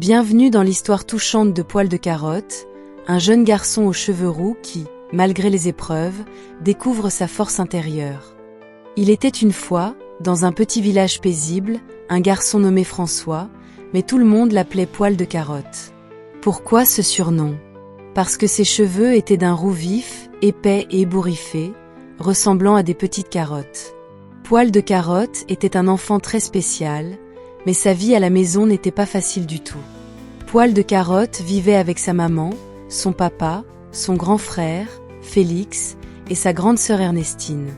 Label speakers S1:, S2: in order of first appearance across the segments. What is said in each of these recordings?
S1: Bienvenue dans l'histoire touchante de Poil de Carotte, un jeune garçon aux cheveux roux qui, malgré les épreuves, découvre sa force intérieure. Il était une fois, dans un petit village paisible, un garçon nommé François, mais tout le monde l'appelait Poil de Carotte. Pourquoi ce surnom? Parce que ses cheveux étaient d'un roux vif, épais et ébouriffé, ressemblant à des petites carottes. Poil de Carotte était un enfant très spécial, mais sa vie à la maison n'était pas facile du tout. Poil de Carotte vivait avec sa maman, son papa, son grand frère, Félix, et sa grande sœur Ernestine.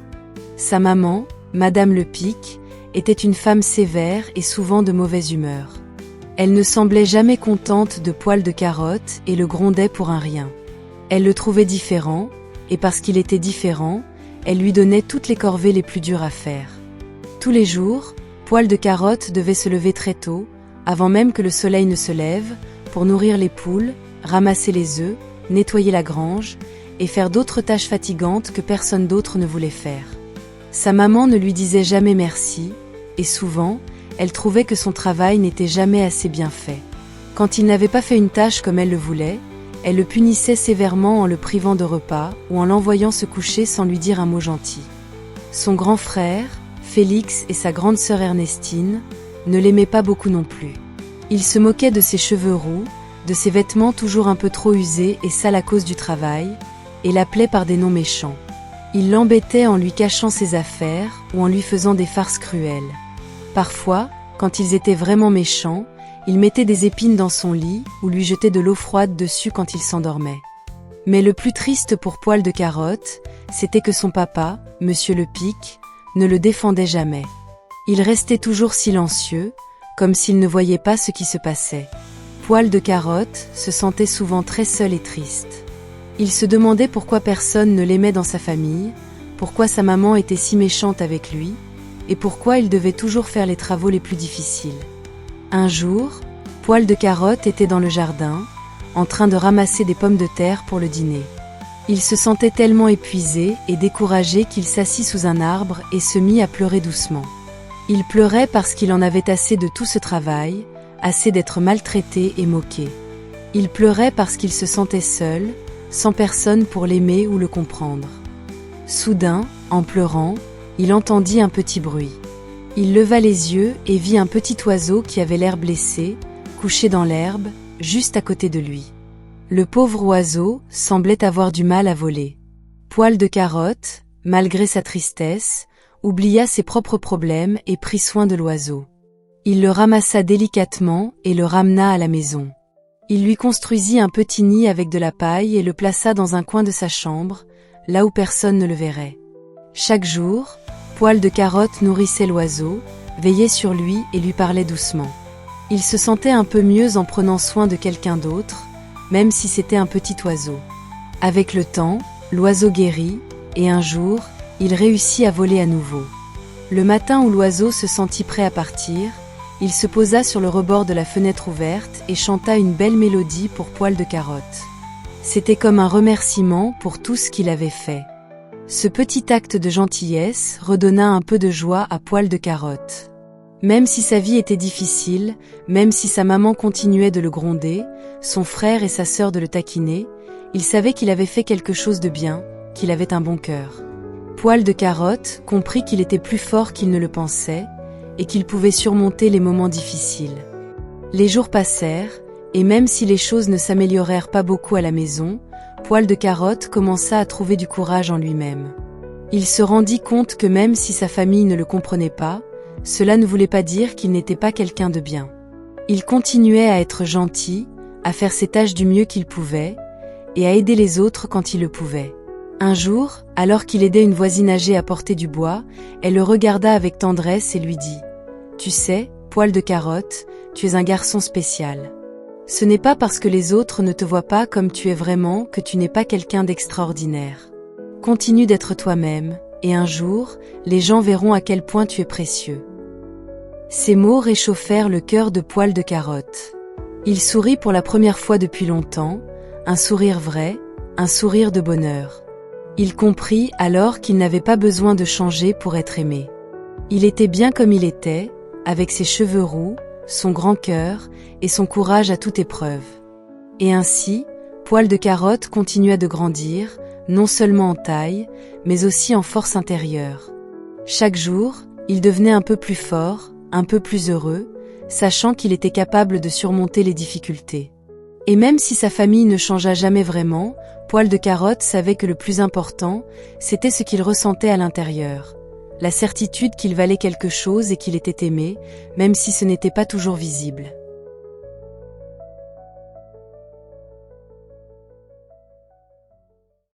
S1: Sa maman, Madame Lepic, était une femme sévère et souvent de mauvaise humeur. Elle ne semblait jamais contente de Poil de Carotte et le grondait pour un rien. Elle le trouvait différent, et parce qu'il était différent, elle lui donnait toutes les corvées les plus dures à faire. Tous les jours, Poil de Carotte devait se lever très tôt, avant même que le soleil ne se lève, pour nourrir les poules, ramasser les œufs, nettoyer la grange, et faire d'autres tâches fatigantes que personne d'autre ne voulait faire. Sa maman ne lui disait jamais merci, et souvent, elle trouvait que son travail n'était jamais assez bien fait. Quand il n'avait pas fait une tâche comme elle le voulait, elle le punissait sévèrement en le privant de repas ou en l'envoyant se coucher sans lui dire un mot gentil. Son grand frère, Félix et sa grande sœur Ernestine, ne l'aimaient pas beaucoup non plus. Ils se moquaient de ses cheveux roux, de ses vêtements toujours un peu trop usés et sales à cause du travail, et l'appelaient par des noms méchants. Ils l'embêtaient en lui cachant ses affaires ou en lui faisant des farces cruelles. Parfois, quand ils étaient vraiment méchants, ils mettaient des épines dans son lit ou lui jetaient de l'eau froide dessus quand il s'endormait. Mais le plus triste pour Poil de Carotte, c'était que son papa, Monsieur Lepic, ne le défendait jamais. Il restait toujours silencieux, comme s'il ne voyait pas ce qui se passait. Poil de Carotte se sentait souvent très seul et triste. Il se demandait pourquoi personne ne l'aimait dans sa famille, pourquoi sa maman était si méchante avec lui, et pourquoi il devait toujours faire les travaux les plus difficiles. Un jour, Poil de Carotte était dans le jardin, en train de ramasser des pommes de terre pour le dîner. Il se sentait tellement épuisé et découragé qu'il s'assit sous un arbre et se mit à pleurer doucement. Il pleurait parce qu'il en avait assez de tout ce travail, assez d'être maltraité et moqué. Il pleurait parce qu'il se sentait seul, sans personne pour l'aimer ou le comprendre. Soudain, en pleurant, il entendit un petit bruit. Il leva les yeux et vit un petit oiseau qui avait l'air blessé, couché dans l'herbe, juste à côté de lui. Le pauvre oiseau semblait avoir du mal à voler. Poil de Carotte, malgré sa tristesse, oublia ses propres problèmes et prit soin de l'oiseau. Il le ramassa délicatement et le ramena à la maison. Il lui construisit un petit nid avec de la paille et le plaça dans un coin de sa chambre, là où personne ne le verrait. Chaque jour, Poil de Carotte nourrissait l'oiseau, veillait sur lui et lui parlait doucement. Il se sentait un peu mieux en prenant soin de quelqu'un d'autre, même si c'était un petit oiseau. Avec le temps, l'oiseau guérit, et un jour, il réussit à voler à nouveau. Le matin où l'oiseau se sentit prêt à partir, il se posa sur le rebord de la fenêtre ouverte et chanta une belle mélodie pour Poil de Carotte. C'était comme un remerciement pour tout ce qu'il avait fait. Ce petit acte de gentillesse redonna un peu de joie à Poil de Carotte. Même si sa vie était difficile, même si sa maman continuait de le gronder, son frère et sa sœur de le taquiner, il savait qu'il avait fait quelque chose de bien, qu'il avait un bon cœur. Poil de Carotte comprit qu'il était plus fort qu'il ne le pensait, et qu'il pouvait surmonter les moments difficiles. Les jours passèrent, et même si les choses ne s'améliorèrent pas beaucoup à la maison, Poil de Carotte commença à trouver du courage en lui-même. Il se rendit compte que même si sa famille ne le comprenait pas, cela ne voulait pas dire qu'il n'était pas quelqu'un de bien. Il continuait à être gentil, à faire ses tâches du mieux qu'il pouvait, et à aider les autres quand il le pouvait. Un jour, alors qu'il aidait une voisine âgée à porter du bois, elle le regarda avec tendresse et lui dit « Tu sais, Poil de Carotte, tu es un garçon spécial. Ce n'est pas parce que les autres ne te voient pas comme tu es vraiment que tu n'es pas quelqu'un d'extraordinaire. Continue d'être toi-même, et un jour, les gens verront à quel point tu es précieux. » Ces mots réchauffèrent le cœur de Poil de Carotte. Il sourit pour la première fois depuis longtemps, un sourire vrai, un sourire de bonheur. Il comprit alors qu'il n'avait pas besoin de changer pour être aimé. Il était bien comme il était, avec ses cheveux roux, son grand cœur et son courage à toute épreuve. Et ainsi, Poil de Carotte continua de grandir, non seulement en taille, mais aussi en force intérieure. Chaque jour, il devenait un peu plus fort, un peu plus heureux, sachant qu'il était capable de surmonter les difficultés. Et même si sa famille ne changea jamais vraiment, Poil de Carotte savait que le plus important, c'était ce qu'il ressentait à l'intérieur. La certitude qu'il valait quelque chose et qu'il était aimé, même si ce n'était pas toujours visible.